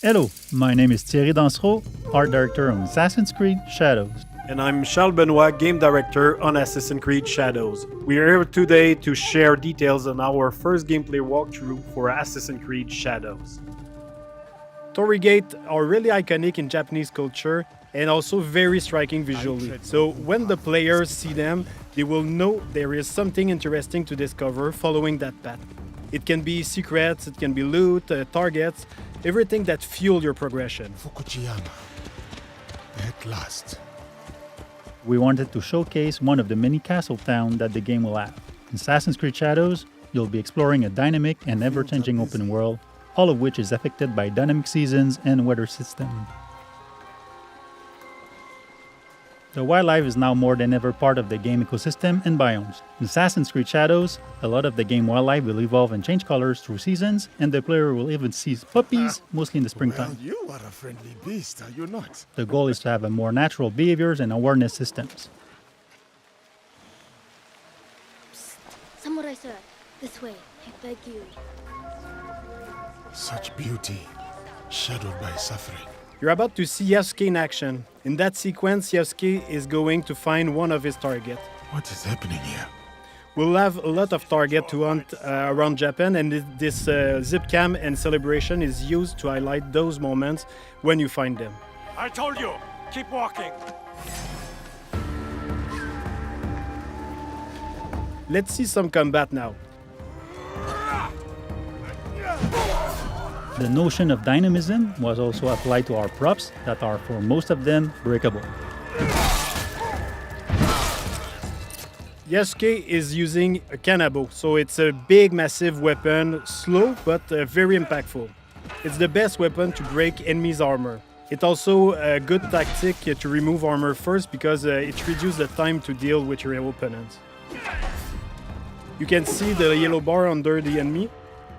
Hello, my name is Thierry Dansereau, Art Director on Assassin's Creed Shadows. And I'm Charles Benoit, Game Director on Assassin's Creed Shadows. We are here today to share details on our first gameplay walkthrough for Assassin's Creed Shadows. Torii gates are really iconic in Japanese culture and also very striking visually. So when the players see them, they will know there is something interesting to discover following that path. It can be secrets, it can be loot, targets, everything that fuel your progression. Fukuyama. At last. We wanted to showcase one of the many castle towns that the game will have. In Assassin's Creed Shadows, you'll be exploring a dynamic and ever-changing open world, all of which is affected by dynamic seasons and weather system. The wildlife is now more than ever part of the game ecosystem and biomes. In Assassin's Creed Shadows, a lot of the game wildlife will evolve and change colors through seasons, and the player will even see puppies, mostly in the springtime. Well, you are a friendly beast, are you not? The goal is to have a more natural behaviors and awareness systems. Samurai sir, this way, I beg you. Such beauty, shadowed by suffering. You're about to see Yasuke in action. In that sequence, Yasuke is going to find one of his targets. What is happening here? We'll have a lot of targets to hunt around Japan, and this zip cam and celebration is used to highlight those moments when you find them. I told you, keep walking. Let's see some combat now. The notion of dynamism was also applied to our props that are, for most of them, breakable. Yasuke is using a kanabo, so it's a big, massive weapon, slow but very impactful. It's the best weapon to break enemies' armor. It's also a good tactic to remove armor first because it reduces the time to deal with your opponents. You can see the yellow bar under the enemy.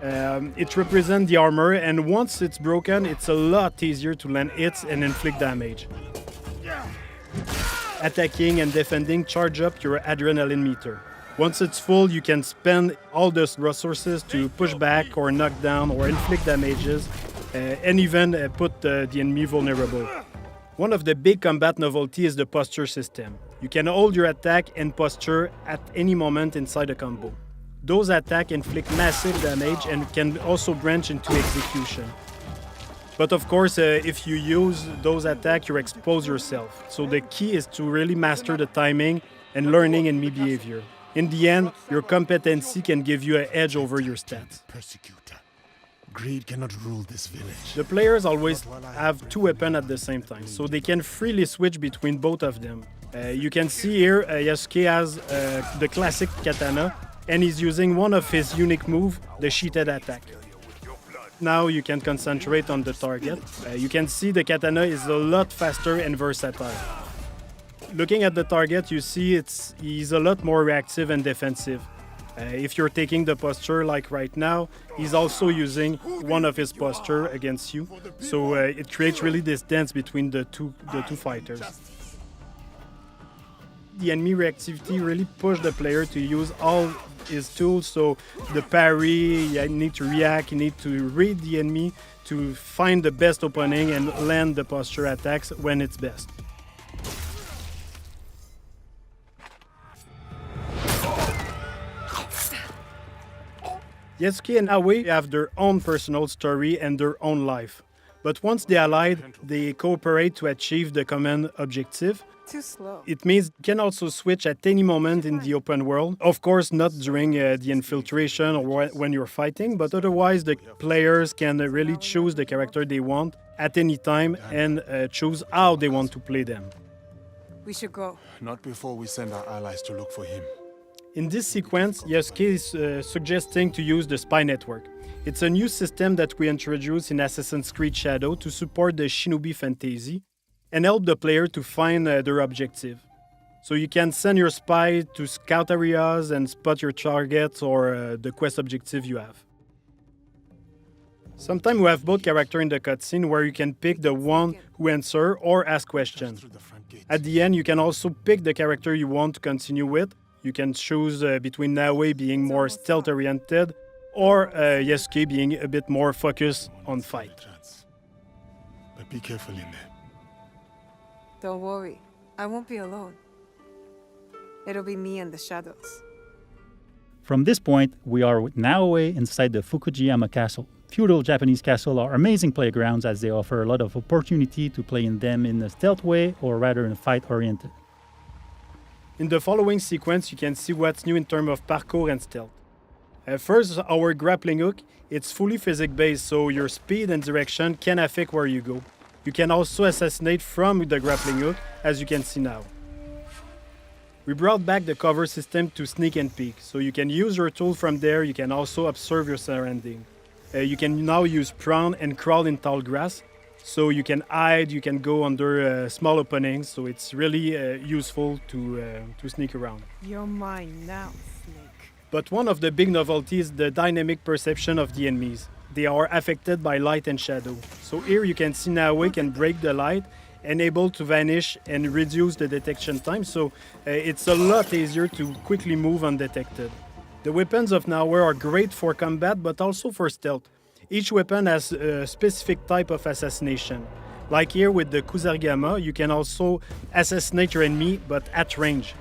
It represents the armor, and once it's broken, it's a lot easier to land hits and inflict damage. Attacking and defending charge up your adrenaline meter. Once it's full, you can spend all the resources to push back or knock down or inflict damages, and even put the enemy vulnerable. One of the big combat novelty is the posture system. You can hold your attack and posture at any moment inside a combo. Those attacks inflict massive damage and can also branch into execution. But of course, if you use those attacks, you expose yourself. So the key is to really master the timing and learning enemy behavior. In the end, your competency can give you an edge over your stats. Persecutor. Greed cannot rule this village. The players always have two weapons at the same time, so they can freely switch between both of them. You can see here Yasuke has the classic katana, and he's using one of his unique moves, the sheeted attack. Now you can concentrate on the target. You can see the katana is a lot faster and versatile. Looking at the target, you see he's a lot more reactive and defensive. If you're taking the posture like right now, he's also using one of his posture against you. So it creates really this dance between the two fighters. The enemy reactivity really pushed the player to use all his tools, so the parry, you need to react, you need to read the enemy to find the best opening and land the posture attacks when it's best. Yasuke and Naoe have their own personal story and their own life. But once they allied, they cooperate to achieve the common objective. Too slow. It means you can also switch at any moment in the open world. Of course, not during the infiltration or when you're fighting, but otherwise the players can really choose the character they want at any time and choose how they want to play them. We should go. Not before we send our allies to look for him. In this sequence, Yasuke is suggesting to use the spy network. It's a new system that we introduced in Assassin's Creed Shadows to support the shinobi fantasy and help the player to find their objective. So you can send your spy to scout areas and spot your targets or the quest objective you have. Sometimes we have both characters in the cutscene where you can pick the one who answer or ask questions. At the end, you can also pick the character you want to continue with. You can choose between Naoe being more stealth-oriented or Yasuke being a bit more focused on fight. But be careful in there. Don't worry. I won't be alone. It'll be me and the shadows. From this point, we are with Naoe inside the Fukujiyama Castle. Feudal Japanese castles are amazing playgrounds as they offer a lot of opportunity to play in them in a stealth way or rather in a fight-oriented. In the following sequence, you can see what's new in terms of parkour and stealth. First, our grappling hook. It's fully physics-based, so your speed and direction can affect where you go. You can also assassinate from the grappling hook, as you can see now. We brought back the cover system to sneak and peek, so you can use your tool from there. You can also observe your surrounding. You can now use prone and crawl in tall grass, so you can hide, you can go under small openings, so it's really useful to sneak around. You're mine now, Snake. But one of the big novelties is the dynamic perception of the enemies. They are affected by light and shadow. So here you can see Naoe can break the light and able to vanish and reduce the detection time, so it's a lot easier to quickly move undetected. The weapons of Naoe are great for combat but also for stealth. Each weapon has a specific type of assassination. Like here with the Kusarigama, you can also assassinate your enemy but at range.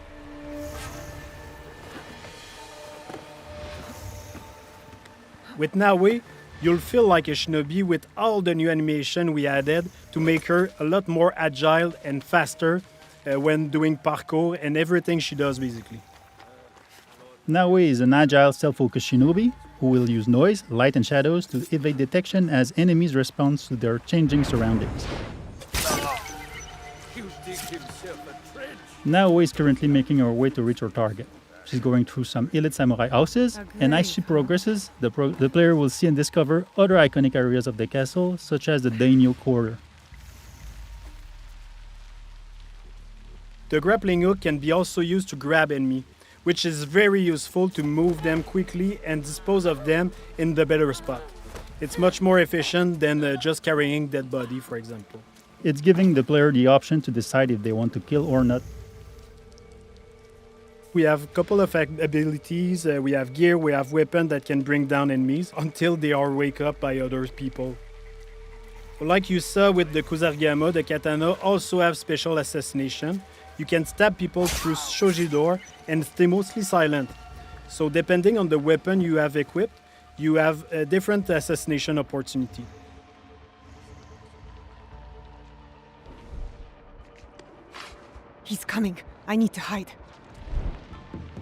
With Naoe, you'll feel like a shinobi with all the new animation we added to make her a lot more agile and faster when doing parkour and everything she does basically. Naoe is an agile, self-focused shinobi who will use noise, light and shadows to evade detection as enemies respond to their changing surroundings. Naoe is currently making her way to reach her target. She's going through some elite samurai houses, and as she progresses, the player will see and discover other iconic areas of the castle, such as the daimyo quarter. The grappling hook can be also used to grab enemy, which is very useful to move them quickly and dispose of them in the better spot. It's much more efficient than just carrying dead body, for example. It's giving the player the option to decide if they want to kill or not. We have a couple of abilities, we have gear, we have weapons that can bring down enemies until they are wake up by other people. Like you saw with the Kusarigama, the katana also have special assassination. You can stab people through shoji door and stay mostly silent. So depending on the weapon you have equipped, you have a different assassination opportunity. He's coming. I need to hide.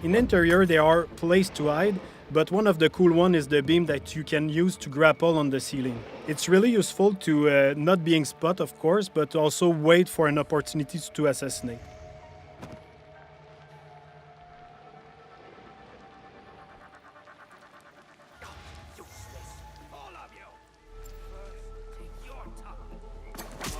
In interior, there are places to hide, but one of the cool ones is the beam that you can use to grapple on the ceiling. It's really useful to not being spot, of course, but also wait for an opportunity to assassinate.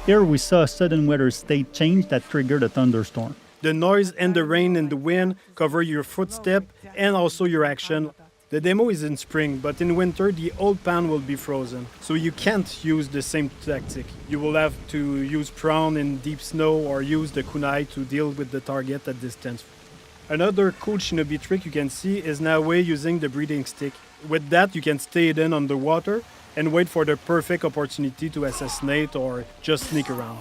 Here we saw a sudden weather state change that triggered a thunderstorm. The noise and the rain and the wind cover your footstep and also your action. The demo is in spring, but in winter the old pan will be frozen, so you can't use the same tactic. You will have to use prone in deep snow or use the kunai to deal with the target at distance. Another cool shinobi trick you can see is Naoe using the breathing stick. With that you can stay hidden underwater and wait for the perfect opportunity to assassinate or just sneak around.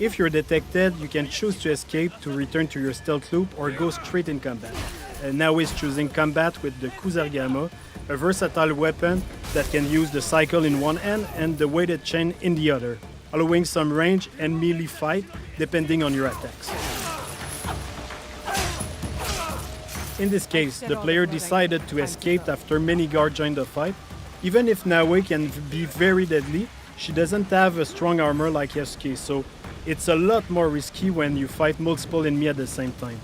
If you're detected, you can choose to escape to return to your stealth loop or go straight in combat. Naoe is choosing combat with the Kusarigama, a versatile weapon that can use the cycle in one hand and the weighted chain in the other, allowing some range and melee fight depending on your attacks. In this case, the player decided to escape after many guards joined the fight. Even if Naoe can be very deadly, she doesn't have a strong armor like Yasuke, so it's a lot more risky when you fight multiple enemies at the same time.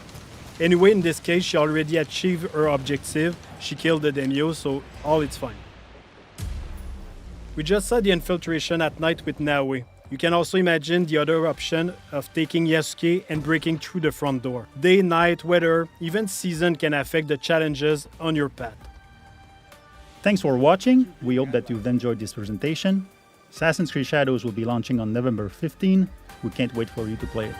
Anyway, in this case, she already achieved her objective. She killed the daimyo, so all is fine. We just saw the infiltration at night with Naoe. You can also imagine the other option of taking Yasuke and breaking through the front door. Day, night, weather, even season can affect the challenges on your path. Thanks for watching. We hope that you've enjoyed this presentation. Assassin's Creed Shadows will be launching on November 15. We can't wait for you to play it.